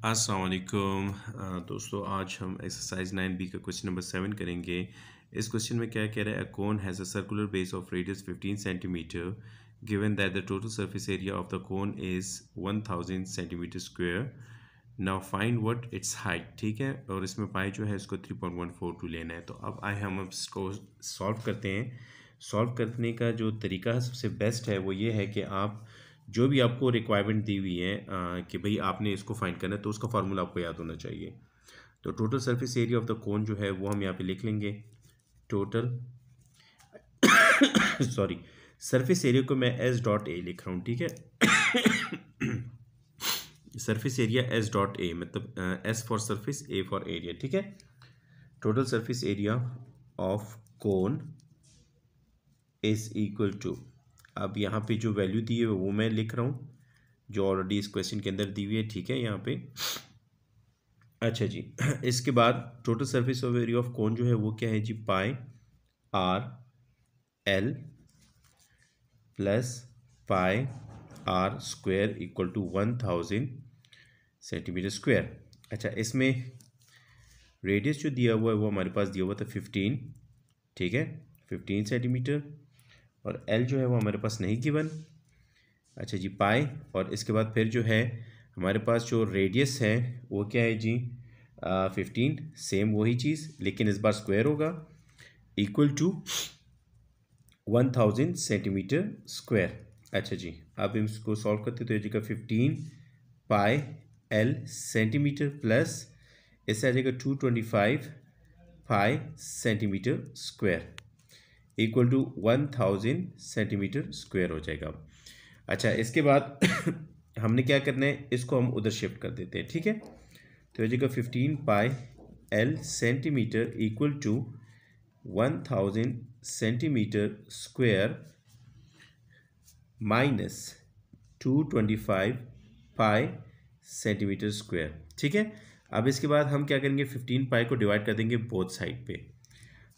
अस्सलाम वालेकुम दोस्तों, आज हम एक्सरसाइज 9B का क्वेश्चन नंबर 7 करेंगे। इस क्वेश्चन में क्या कह रहा है, a cone has a circular base of radius 15 centimetre given that the total surface area of the cone is 1000 centimetre square. Now find what its height. ठीक है, और इसमें पाई जो है इसको 3.142 लेना है। तो अब आए हम इसको सॉल्व करते हैं। सॉल्व करने का जो तरीका सबसे बेस्ट है वो ये है कि आप जो भी आपको रिक्वायरमेंट दी हुई है कि भाई आपने इसको फाइंड करना है, तो उसका फार्मूला आपको याद होना चाहिए। तो total surface area of the कोन जो है वो हम यहाँ पे लिख लेंगे। टोटल सॉरी, सरफेस एरिया को मैं एस डॉट ए लिख रहा हूँ। ठीक है, surface area S dot A मतलब S for surface, A for area. ठीक है, total surface area of cone is equal to, अब यहाँ पे जो वैल्यू दी है वो मैं लिख रहा हूँ जो ऑलरेडी इस क्वेश्चन के अंदर दी हुई है। ठीक है, यहाँ पे अच्छा जी इसके बाद total surface of area of cone जो है वो क्या है जी, pi r l plus pi are square equal to 1000 centimetre square. अच्छा, इसमें रेडियस जो दिया हुआ है वो हमारे पास दिया हुआ था 15। ठीक है, 15 सेंटीमीटर, और एल जो है वो हमारे पास नहीं गिवन। अच्छा जी, पाई, और इसके बाद फिर जो है हमारे पास जो रेडियस है वो क्या है जी, 15, सेम वही चीज़ लेकिन इस बार स्क्वायर होगा, इक्वल टू 1000 सेंटीमीटर स्क्वायर। अच्छा जी, अब इसको सॉल्व करते तो ये जाएगा 15 पाई एल सेंटीमीटर प्लस इससे आ जाएगा 225 pi centimetre square equal to 1000 centimetre square हो जाएगा। अच्छा, इसके बाद हमने क्या करना है, इसको हम उधर शिफ्ट कर देते हैं। ठीक है, तो ये 15 pi L centimetre equal to 1000 centimetre square minus 225 pi centimetre square. ठीक है, अब इसके बाद हम क्या करेंगे, 15 पाई को डिवाइड कर देंगे बोथ साइड पे।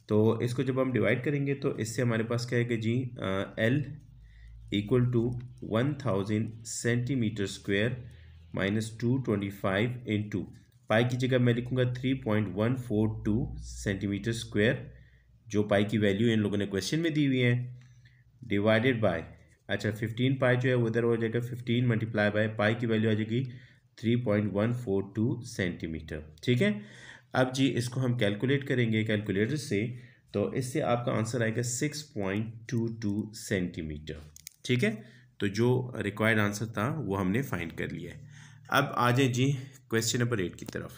तो इसको जब हम डिवाइड करेंगे तो इससे हमारे पास क्या है जी, l equal to 1000 centimetre square minus 225 into pi की जगह मैं लिखूंगा 3.142 सेंटीमीटर स्क्वायर, जो पाई की वैल्यू इन लोगों ने क्वेश्चन में दी हुई है, डिवाइडेड बाय, अच्छा 15 पाई जो है वो इधर हो जाएगा 15 मल्टीप्लाई बाय पाई की वैल्यू आ जाएगी 3.142 सेंटीमीटर। ठीक है, अब जी इसको हम कैलकुलेट करेंगे कैलकुलेटर से, तो इससे आपका आंसर आएगा 6.22 सेंटीमीटर। ठीक है, तो जो रिक्वायर्ड आंसर था वो हमने फाइंड कर लिया है। अब आ जाए जी क्वेश्चन नंबर 8 की तरफ।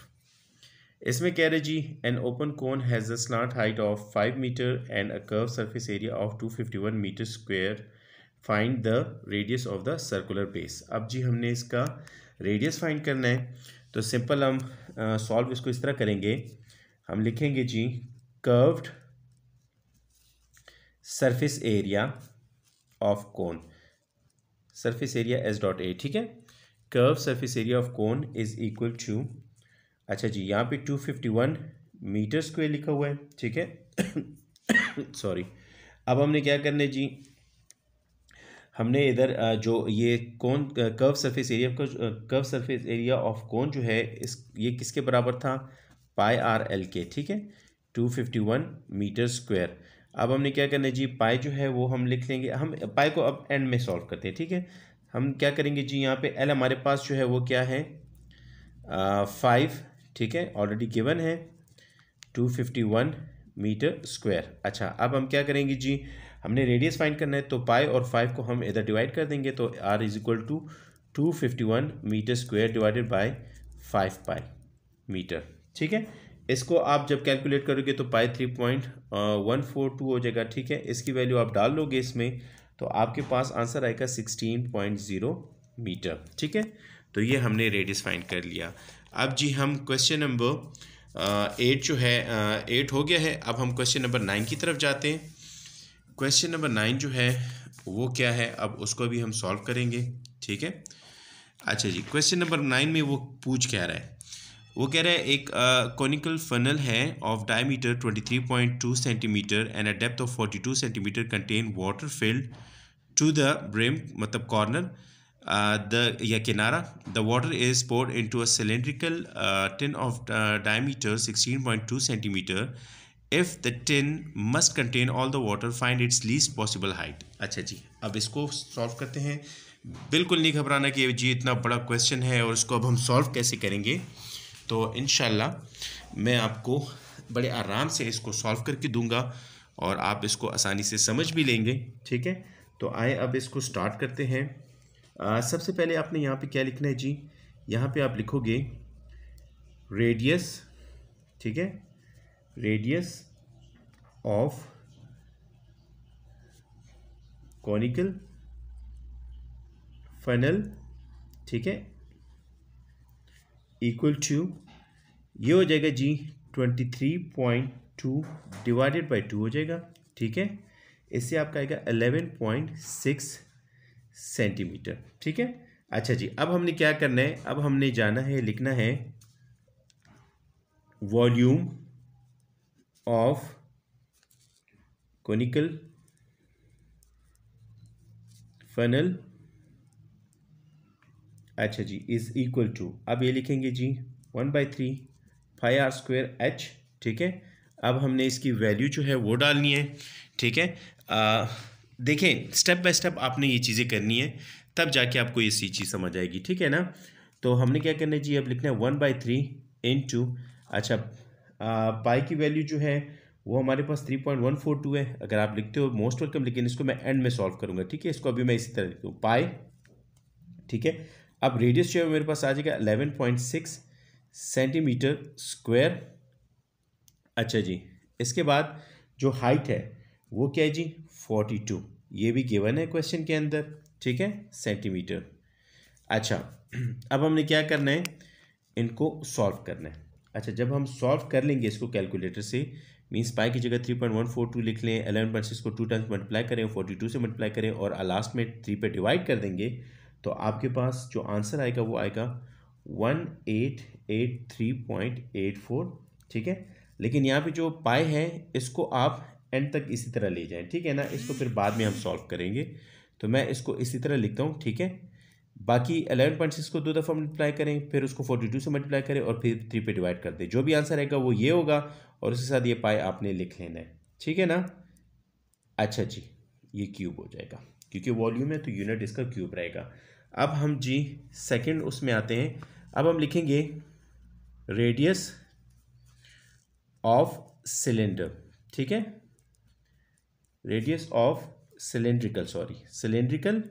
इसमें कह रहे जी, an open cone has a slant height of 5 metre and a curve surface area of 251 metre square, find the radius of the circular base. अब जी हमने इसका रेडियस फाइंड करना है, तो सिंपल हम सॉल्व इसको इस तरह करेंगे। हम लिखेंगे जी curved surface area of cone, surface area S dot A. ठीक है, curve surface area of cone is equal to, अच्छा जी यहाँ पे 251 मीटर स्क्वायर लिखा हुआ है। ठीक है सॉरी, अब हमने क्या करना है जी, हमने इधर जो ये कोन कर्व सरफेस एरिया का, curve surface area of cone जो है इस ये किसके बराबर था, पाई आर एल के। ठीक है, 251 मीटर स्क्वायर। अब हमने क्या करना है जी, पाई जो है वो हम लिख लेंगे, हम पाई को अब एंड में सॉल्व करते हैं। ठीक है, हम क्या करेंगे जी, यहाँ पे एल हमारे पास जो है वो क्या है, 5। ठीक है, ऑलरेडी गिवन है 251 मीटर स्क्वायर। अच्छा, अब हम क्या करेंगे जी, हमने रेडियस फाइंड करना है, तो पाई और 5 को हम इधर डिवाइड कर देंगे, तो R is equal to 251 metre square divided by 5 pi metre. ठीक है, इसको आप जब कैलकुलेट करोगे तो पाई 3.142 हो जाएगा। ठीक है, इसकी वैल्यू आप डाल लोगे इसमें, तो आपके पास आंसर आएगा 16.0 मीटर। ठीक है, तो ये हमने रेडियस फाइंड कर लिया। अब जी हम क्वेश्चन नंबर 8 जो है 8 हो गया है। अब हम क्वेश्चन नंबर 9 की तरफ जाते हैं। क्वेश्चन नंबर 9 जो है वो क्या है, अब उसको भी हम सॉल्व करेंगे। ठीक है, अच्छा जी, क्वेश्चन नंबर 9 में वो पूछ क्या रहा है, वो कह रहा है एक कॉनिकल फनल है of diameter 23.2 centimetre and a depth of 42 centimetre contain water filled to the brim मतलब कॉर्नर the किनारा, the water is poured into a cylindrical tin of diameter 16.2 centimeter. If the tin must contain all the water, find its least possible height. अच्छा जी, अब इसको solve करते हैं। बिल्कुल नहीं घबराना कि जी इतना बड़ा क्वेश्चन है और इसको अब हम सॉल्व कैसे करेंगे। तो इंशाल्लाह मैं आपको बड़े आराम से इसको सॉल्व करके दूंगा और आप इसको आसानी से समझ भी लेंगे। ठीक है, तो आए अब इसको स्टार्ट करते हैं। सबसे पहले आपने यहाँ पे क्या लिखना है जी, यहाँ पे आप लिखोगे रेडियस, ठीक है, रेडियस ऑफ कॉनिकल फनल, ठीक है, इक्वल टू, ये हो जाएगा जी 23.2 डिवाइडेड बाई 2 हो जाएगा। ठीक है, इससे आपका आएगा 11.6 सेंटीमीटर। ठीक है, अच्छा जी, अब हमने क्या करना है, अब हमने जाना है, लिखना है वॉल्यूम ऑफ कॉनिकल फनल, अच्छा जी, इज इक्वल टू, अब ये लिखेंगे जी 1/3 पाई आर स्क्वायर एच। ठीक है, अब हमने इसकी वैल्यू जो है वो डालनी है। ठीक है, देखें स्टेप बाय स्टेप आपने ये चीज़ें करनी है, तब जाके आपको ये सी चीज़ समझ आएगी। ठीक है ना, तो हमने क्या करना है जी, अब लिखना है 1/3 इंटू, अच्छा पाई की वैल्यू जो है वो हमारे पास 3.142 है। अगर आप लिखते हो मोस्ट वेलकम, लेकिन इसको मैं एंड में सॉल्व करूँगा। ठीक है, इसको अभी मैं इसी तरह लिखता हूँ पाई। ठीक है, अब रेडियस जो है मेरे पास आ जाएगा 11.6 सेंटीमीटर स्क्वायर। अच्छा जी, इसके बाद जो हाइट है वो क्या है जी 42, ये भी गिवन है क्वेश्चन के अंदर। ठीक है, सेंटीमीटर। अच्छा, अब हमने क्या करना है, इनको सॉल्व करना है। अच्छा, जब हम सॉल्व कर लेंगे इसको कैलकुलेटर से, मीन्स पाई की जगह 3.142 लिख लें, 11.6 को 2 टाइम्स मल्टीप्लाई करें, 42 से मल्टीप्लाई करें और लास्ट में 3 पे डिवाइड कर देंगे, तो आपके पास जो आंसर आएगा वो आएगा 1883.84। ठीक है, लेकिन यहाँ पे जो पाई है इसको आप एंड तक इसी तरह ले जाएं। ठीक है ना, इसको फिर बाद में हम सॉल्व करेंगे, तो मैं इसको इसी तरह लिखता हूँ। ठीक है, बाकी 11.6 को 2 दफ़ा मल्टीप्लाई करें, फिर उसको 42 से मल्टीप्लाई करें और फिर 3 पे डिवाइड कर दें, जो भी आंसर आएगा वो ये होगा और उसके साथ ये पाई आपने लिख लेना है। ठीक है ना, अच्छा जी, ये क्यूब हो जाएगा क्योंकि वॉल्यूम है तो यूनिट इसका क्यूब रहेगा। अब हम जी सेकंड उसमें आते हैं, अब हम लिखेंगे रेडियस ऑफ सिलेंडर। ठीक है, रेडियस ऑफ सिलेंड्रिकल, सिलेंड्रिकल,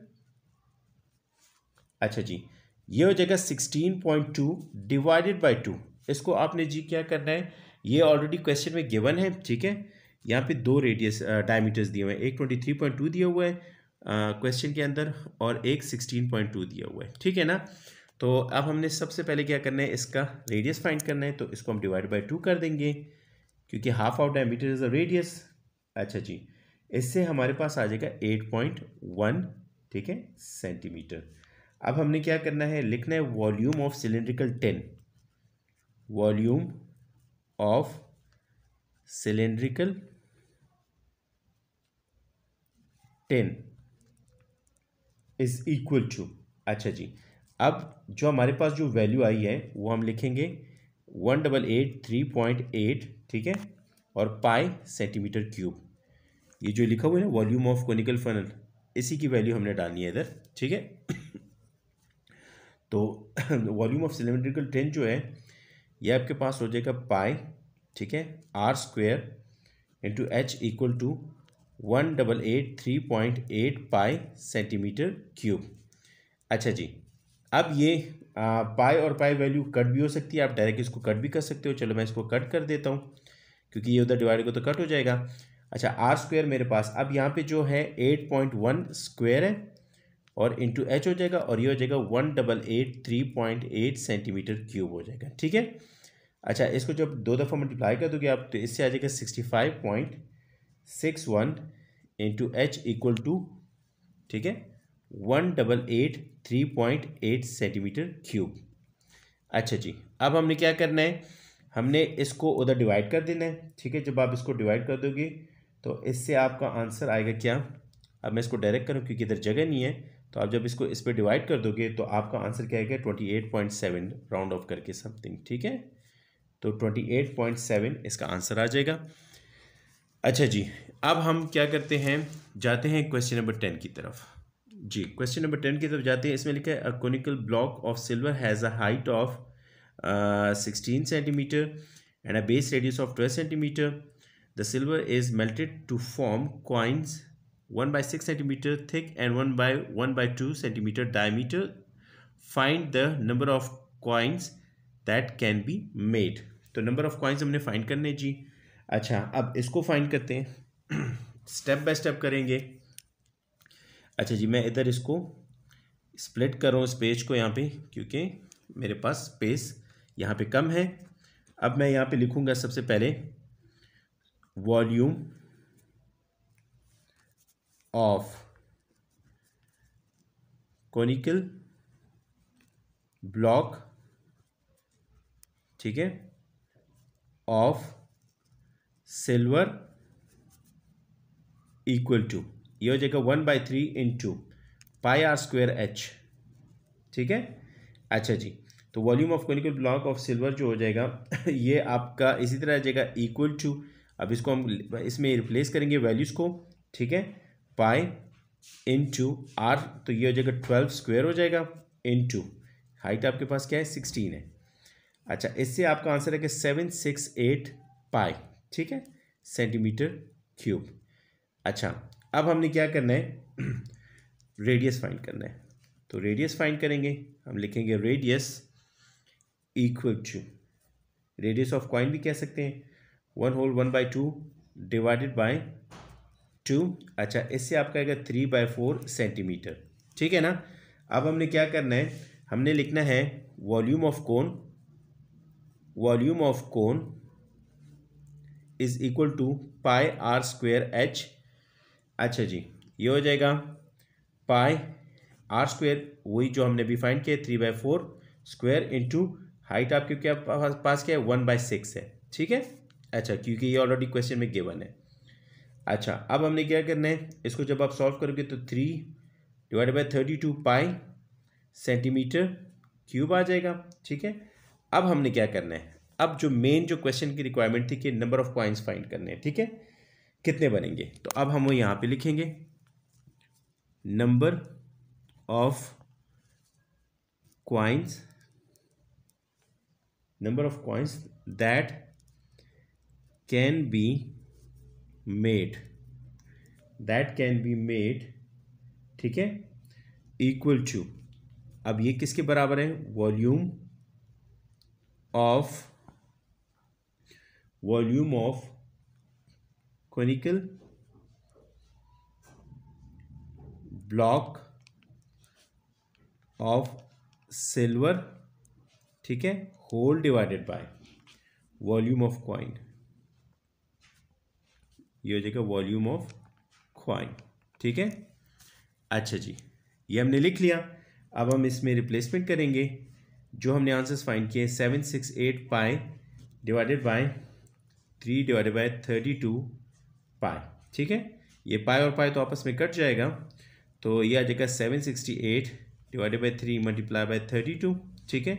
अच्छा जी, ये हो जाएगा 16.2 डिवाइडेड बाई 2। इसको आपने जी क्या करना है, ये ऑलरेडी क्वेश्चन में गिवन है। ठीक है, यहाँ पे दो रेडियस डायमीटर्स दिए हुए हैं, एक 23.2 दिया हुआ है क्वेश्चन के अंदर और एक 16.2 दिया हुआ है। ठीक है ना, तो अब हमने सबसे पहले क्या करना है, इसका रेडियस फाइंड करना है, तो इसको हम डिवाइड बाई 2 कर देंगे क्योंकि half of diameter is a radius. अच्छा जी, इससे हमारे पास आ जाएगा 8.1, ठीक है, सेंटीमीटर। अब हमने क्या करना है, लिखना है volume of cylindrical tin, volume of cylindrical tin is equal to, अच्छा जी, अब जो हमारे पास जो वैल्यू आई है वो हम लिखेंगे 1883.8, ठीक है, और पाई सेंटीमीटर क्यूब। ये जो लिखा हुआ है ना वॉल्यूम ऑफ कॉनिकल फनल, इसी की वैल्यू हमने डालनी है इधर। ठीक है, तो वॉल्यूम ऑफ सिलेंड्रिकल टिन जो है ये आपके पास हो जाएगा पाई, ठीक है, R square into H equal to 1883.8 pi centimetre cube. अच्छा जी, अब ये पाई और पाई वैल्यू कट भी हो सकती है, आप डायरेक्ट इसको कट भी कर सकते हो। चलो मैं इसको कट कर देता हूँ क्योंकि ये उधर डिवाइड को तो कट हो जाएगा। अच्छा, आर स्क्वायर मेरे पास अब यहाँ पे जो है 8.1 स्क्वायर है और इंटू एच हो जाएगा और ये हो जाएगा 1883.8 सेंटीमीटर क्यूब हो जाएगा। ठीक है, अच्छा, इसको जब 2 दफ़ा मल्टीप्लाई कर दोगे आप तो इससे आ जाएगा 65.61 इंटू एच इक्वल टू, ठीक है, 1883.8 सेंटीमीटर क्यूब। अच्छा जी, अब हमने क्या करना है, हमने इसको उधर डिवाइड कर देना है। ठीक है, जब आप इसको डिवाइड कर दोगे तो इससे आपका आंसर आएगा क्या, अब मैं इसको डायरेक्ट करूँ क्योंकि इधर जगह नहीं है तो आप जब इसको इस पर डिवाइड कर दोगे तो आपका आंसर क्या आएगा 28.7 राउंड ऑफ करके समथिंग, ठीक है। तो 28.7 इसका आंसर आ जाएगा। अच्छा जी, अब हम क्या करते हैं, जाते हैं क्वेश्चन नंबर 10 की तरफ। जी क्वेश्चन नंबर 10 की तरफ जाते हैं। इसमें लिखा है a conical block of silver has a height of 16 centimetre and a base radius of 12 centimeter. The silver is melted to form coins 1 by 6 centimeter thick and 1 by 2 centimeter diameter. Find the number of coins that can be made. तो number of coins हमने find करने जी। अच्छा, अब इसको find करते हैं, step by step करेंगे। अच्छा जी, मैं इधर इसको स्प्लिट कर रहा हूँ इस पेज को यहाँ पे, क्योंकि मेरे पास स्पेस यहाँ पे कम है। अब मैं यहाँ पे लिखूँगा सबसे पहले वॉल्यूम ऑफ कोनिकल ब्लॉक, ठीक है, ऑफ सिल्वर इक्वल टू, ये हो जाएगा 1/3 into pi are square H, ठीक है। अच्छा जी, तो volume of conical block of silver जो हो जाएगा ये आपका इसी तरह आ जाएगा इक्वल टू, अब इसको हम इसमें रिप्लेस करेंगे वैल्यूज़ को, ठीक है, पाई इंटू आर, तो ये हो जाएगा 12 स्क्वायर हो जाएगा इंटू हाइट आपके पास क्या है 16 है। अच्छा, इससे आपका आंसर है कि 768 पाई, ठीक है, सेंटीमीटर क्यूब। अच्छा, अब हमने क्या करना है, रेडियस फाइंड करना है। तो रेडियस फाइंड करेंगे, हम लिखेंगे radius equal to, radius of coin भी कह सकते हैं, 1/2 डिवाइडेड बाय 2। अच्छा, इससे आपका आएगा 3/4 सेंटीमीटर, ठीक है ना। अब हमने क्या करना है, हमने लिखना है volume of cone, volume of cone is equal to pi are square H. अच्छा जी, ये हो जाएगा पाई आर स्क्वायर, वही जो हमने भी फाइंड किया 3/4 स्क्वायर इंटू हाइट आपके क्या पास क्या है 1/6 है, ठीक है। अच्छा, क्योंकि ये ऑलरेडी क्वेश्चन में गिवन है। अच्छा, अब हमने क्या करना है, इसको जब आप सॉल्व करोगे तो 3/32 पाई सेंटीमीटर क्यूब आ जाएगा, ठीक है। अब हमने क्या करना है, अब जो मेन जो क्वेश्चन की रिक्वायरमेंट थी कि नंबर ऑफ कॉइन्स फाइंड करने हैं, ठीक है, कितने बनेंगे, तो अब हम वो यहाँ पे लिखेंगे number of coins, number of coins that can be made, ठीक है, इक्वल टू, अब ये किसके बराबर है, volume of conical block of silver, ठीक है, whole divided by volume of coin, ये हो जाएगा वॉल्यूम ऑफ कॉइन, ठीक है। अच्छा जी, ये हमने लिख लिया। अब हम इसमें रिप्लेसमेंट करेंगे, जो हमने आंसर्स फाइंड किए 768 पाई डिवाइडेड बाय 3/32 पाई, ठीक है। ये पाई और पाई तो आपस में कट जाएगा, तो ये आ जाएगा 768 डिवाइडेड बाय 3 मल्टीप्लाई बाय 32, ठीक है,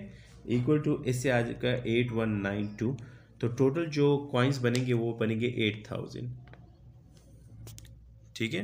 इक्वल टू, इससे आ जाएगा 8192। तो टोटल जो कॉइन्स बनेंगे वो बनेंगे 8000, ठीक है।